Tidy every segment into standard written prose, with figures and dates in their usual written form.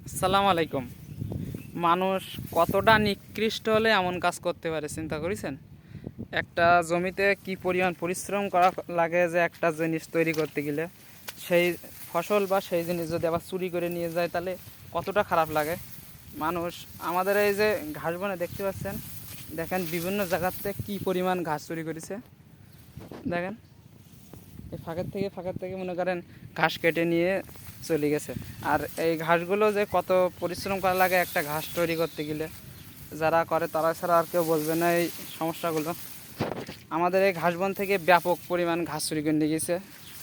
আসসালামু আলাইকুম। মানুষ কতটা নিকৃষ্ট হলে এমন কাজ করতে পারে চিন্তা করেছেন? একটা জমিতে কি পরিমাণ পরিশ্রম করা লাগে যে একটা জিনিস তৈরি করতে গেলে সেই ফসল বা সেই জিনিস যদি আবার চুরি করে নিয়ে যায় তাহলে কতটা খারাপ লাগে। মানুষ আমাদের এই যে ঘাস বনে দেখতে পাচ্ছেন, দেখেন বিভিন্ন জায়গাতে কি পরিমাণ ঘাস চুরি করেছে। দেখেন এই ফাঁকের থেকে মনে করেন ঘাস কেটে নিয়ে চলে গেছে। আর এই ঘাসগুলো যে কত পরিশ্রম করা লাগে একটা ঘাস তৈরি করতে গেলে, যারা করে তারা ছাড়া আর কেউ বলবে না এই সমস্যাগুলো। আমাদের এই ঘাস বন থেকে ব্যাপক পরিমাণ ঘাস চুরি করে নিয়ে গেছে,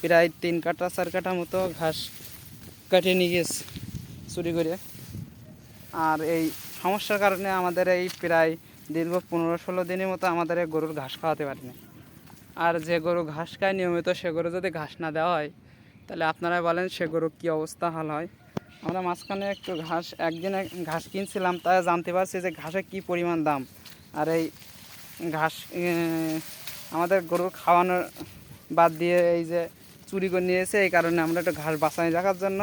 প্রায় 3 কাঠা 4 কাঠা মতো ঘাস কাটিয়ে নিয়ে গেছে চুরি করে। আর এই সমস্যার কারণে আমাদের এই প্রায় দীর্ঘ 15-16 দিনের মতো আমাদের এই গরুর ঘাস খাওয়াতে পারিনি। আর যে গরু ঘাস খায় নিয়মিত, সে গরু যদি ঘাস না দেওয়া হয় তাহলে আপনারাই বলেন সে গরু কী অবস্থা হাল হয়। আমরা মাঝখানে একটু একদিনে ঘাস কিনছিলাম, তাই জানতে পারছি যে ঘাসের কী পরিমাণ দাম। আর এই ঘাস আমাদের গরুর খাওয়ানোর বাদ দিয়ে এই যে চুরি করে নিয়েছে, এই কারণে আমরা একটু ঘাস বাঁচাই রাখার জন্য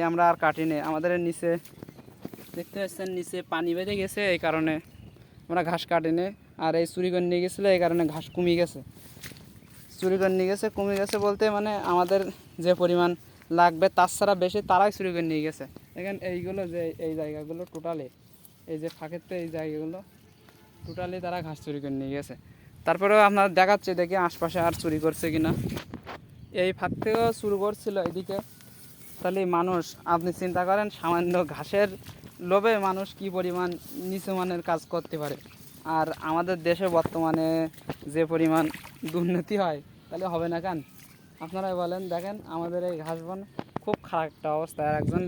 আমরা আর কাটিনি। আমাদের নিচে দেখতে পাচ্ছেন নিচে পানি বেঁধে গেছে, এই কারণে আমরা ঘাস কাটিনি। আর এই চুরি করে নিয়ে গেছিলো, এই কারণে ঘাস কমে গেছে। চুরি করে নিয়ে গেছে, কমে গেছে বলতে মানে আমাদের যে পরিমাণ লাগবে তার ছাড়া বেশি তারাই চুরি করে নিয়ে গেছে। দেখেন এইগুলো যে এই জায়গাগুলো টোটালি, এই যে ফাঁকের তো এই জায়গাগুলো টোটালি তারা ঘাস চুরি করে নিয়ে গেছে। তারপরেও আপনার দেখাচ্ছে দেখি আশপাশে আর চুরি করছে কিনা। এই ফাঁক থেকেও চুরি করছিল এদিকে। তাহলে মানুষ, আপনি চিন্তা করেন সামান্য ঘাসের লোভে মানুষ কি পরিমাণ নিচু মানের কাজ করতে পারে। আর আমাদের দেশে বর্তমানে যে পরিমাণ দুর্নীতি হয় তাহলে হবে না কেন? আপনারাই বলেন। দেখেন আমাদের এই ঘাস বন খুব খারাপ একটা অবস্থা। আর একজন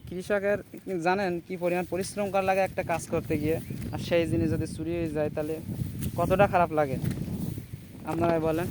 কৃষকের জানেন কি পরিমাণ পরিশ্রম করা লাগে একটা কাজ করতে গিয়ে, আর সেই জিনিস যদি চুরি হয়ে যায় তাহলে কতটা খারাপ লাগে আপনারাই বলেন।